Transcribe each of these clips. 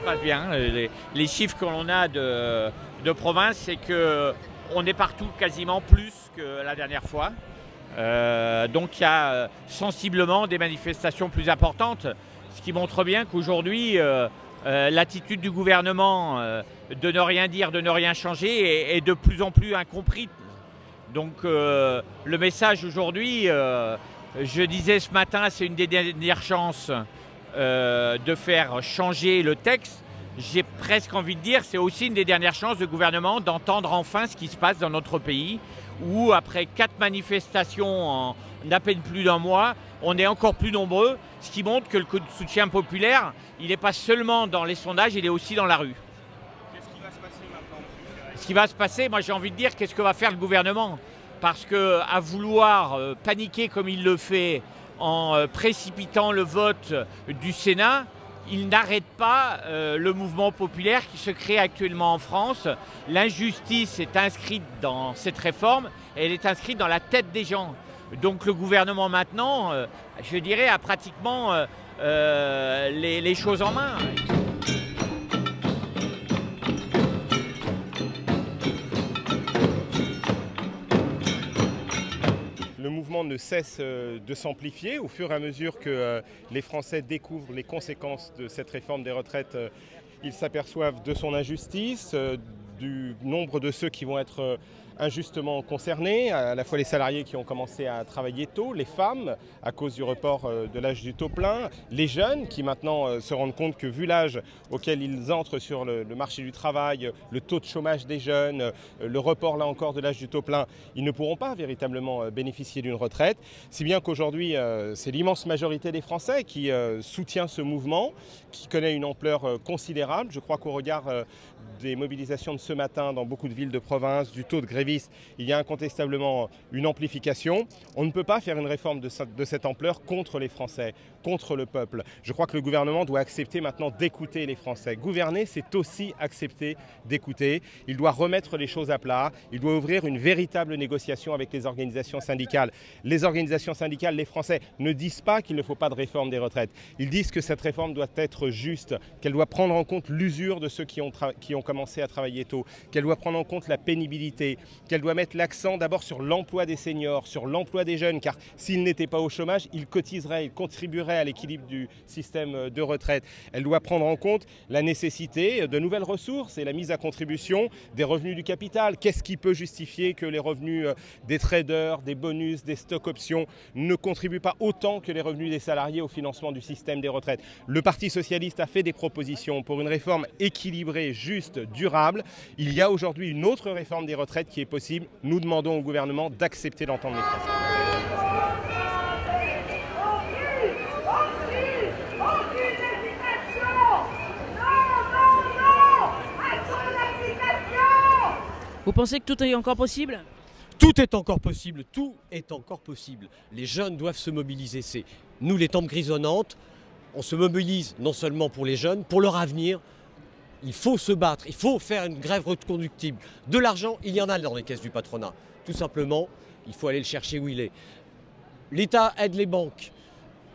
passe bien. Les chiffres que l'on a de province, c'est qu'on est partout quasiment plus que la dernière fois. Donc il y a sensiblement des manifestations plus importantes, ce qui montre bien qu'aujourd'hui, l'attitude du gouvernement de ne rien dire, de ne rien changer est de plus en plus incomprise. Donc le message aujourd'hui, je disais ce matin, c'est une des dernières chances de faire changer le texte. J'ai presque envie de dire, c'est aussi une des dernières chances du gouvernement d'entendre enfin ce qui se passe dans notre pays, où après 4 manifestations en à peine plus d'un mois, on est encore plus nombreux, ce qui montre que le soutien populaire, il n'est pas seulement dans les sondages, il est aussi dans la rue. Qu'est-ce qui va se passer maintenant? Ce qui va se passer, moi j'ai envie de dire, qu'est-ce que va faire le gouvernement? Parce qu'à vouloir paniquer comme il le fait en précipitant le vote du Sénat, il n'arrête pas le mouvement populaire qui se crée actuellement en France. L'injustice est inscrite dans cette réforme et elle est inscrite dans la tête des gens. Donc le gouvernement maintenant, je dirais, a pratiquement les choses en main. Le mouvement ne cesse de s'amplifier au fur et à mesure que les Français découvrent les conséquences de cette réforme des retraites. Ils s'aperçoivent de son injustice, du nombre de ceux qui vont être injustement concernés, à la fois les salariés qui ont commencé à travailler tôt, les femmes à cause du report de l'âge du taux plein, les jeunes qui maintenant se rendent compte que vu l'âge auquel ils entrent sur le marché du travail, le taux de chômage des jeunes, le report là encore de l'âge du taux plein, ils ne pourront pas véritablement bénéficier d'une retraite. Si bien qu'aujourd'hui c'est l'immense majorité des Français qui soutient ce mouvement, qui connaît une ampleur considérable. Je crois qu'au regard des mobilisations de ce matin dans beaucoup de villes de province, du taux de grévistes, il y a incontestablement une amplification. On ne peut pas faire une réforme de cette ampleur contre les Français, contre le peuple. Je crois que le gouvernement doit accepter maintenant d'écouter les Français. Gouverner, c'est aussi accepter d'écouter. Il doit remettre les choses à plat. Il doit ouvrir une véritable négociation avec les organisations syndicales. Les organisations syndicales, les Français, ne disent pas qu'il ne faut pas de réforme des retraites. Ils disent que cette réforme doit être juste, qu'elle doit prendre en compte l'usure de ceux qui ont commencé à travailler tôt, qu'elle doit prendre en compte la pénibilité, qu'elle doit mettre l'accent d'abord sur l'emploi des seniors, sur l'emploi des jeunes, car s'ils n'étaient pas au chômage, ils cotiseraient, ils contribueraient à l'équilibre du système de retraite. Elle doit prendre en compte la nécessité de nouvelles ressources et la mise à contribution des revenus du capital. Qu'est-ce qui peut justifier que les revenus des traders, des bonus, des stocks options ne contribuent pas autant que les revenus des salariés au financement du système des retraites? Le Parti socialiste a fait des propositions pour une réforme équilibrée, juste, durable. Il y a aujourd'hui une autre réforme des retraites qui est possible. Nous demandons au gouvernement d'accepter d'entendre les Français. Vous pensez que tout est encore possible? Tout est encore possible, tout est encore possible. Les jeunes doivent se mobiliser. C'est nous les tempes grisonnantes. On se mobilise non seulement pour les jeunes, pour leur avenir. Il faut se battre, il faut faire une grève reconductible. De l'argent, il y en a dans les caisses du patronat. Tout simplement, il faut aller le chercher où il est. L'État aide les banques.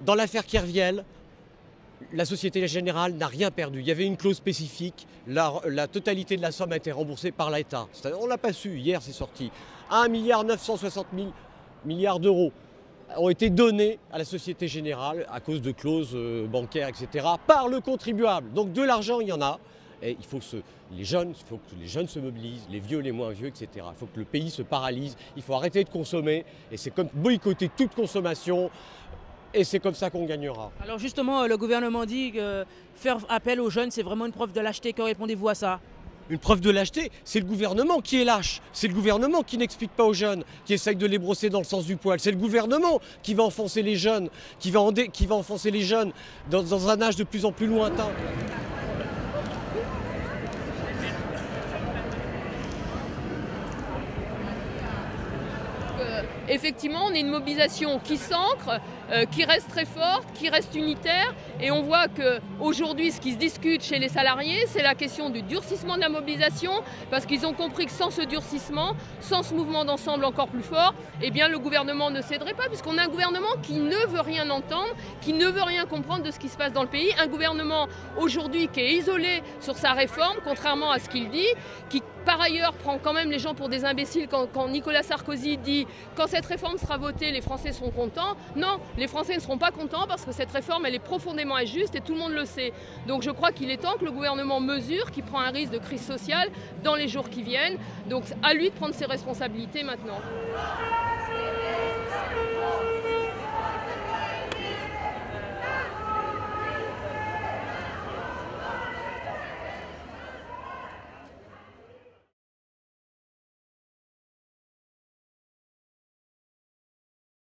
Dans l'affaire Kerviel, la Société Générale n'a rien perdu. Il y avait une clause spécifique. La totalité de la somme a été remboursée par l'État. On ne l'a pas su, hier c'est sorti. 1,960 milliard d'euros ont été donnés à la Société Générale à cause de clauses bancaires, etc. par le contribuable. Donc de l'argent, il y en a. Et il faut que les jeunes se mobilisent, les vieux, les moins vieux, etc. Il faut que le pays se paralyse, il faut arrêter de consommer. Et c'est comme boycotter toute consommation. Et c'est comme ça qu'on gagnera. Alors justement, le gouvernement dit que faire appel aux jeunes, c'est vraiment une preuve de lâcheté. Que répondez-vous à ça? Une preuve de lâcheté, c'est le gouvernement qui est lâche. C'est le gouvernement qui n'explique pas aux jeunes, qui essaye de les brosser dans le sens du poil. C'est le gouvernement qui va enfoncer les jeunes, qui va enfoncer les jeunes dans un âge de plus en plus lointain. effectivement, on est une mobilisation qui s'ancre, qui reste très forte, qui reste unitaire. Et on voit qu'aujourd'hui, ce qui se discute chez les salariés, c'est la question du durcissement de la mobilisation, parce qu'ils ont compris que sans ce durcissement, sans ce mouvement d'ensemble encore plus fort, eh bien, le gouvernement ne céderait pas, puisqu'on a un gouvernement qui ne veut rien entendre, qui ne veut rien comprendre de ce qui se passe dans le pays. Un gouvernement aujourd'hui qui est isolé sur sa réforme, contrairement à ce qu'il dit, qui par ailleurs prend quand même les gens pour des imbéciles quand Nicolas Sarkozy dit « quand cette réforme sera votée, les Français seront contents ». Non, les Français ne seront pas contents parce que cette réforme, elle est profondément injuste et tout le monde le sait. Donc je crois qu'il est temps que le gouvernement mesure qu'il prend un risque de crise sociale dans les jours qui viennent. Donc à lui de prendre ses responsabilités maintenant.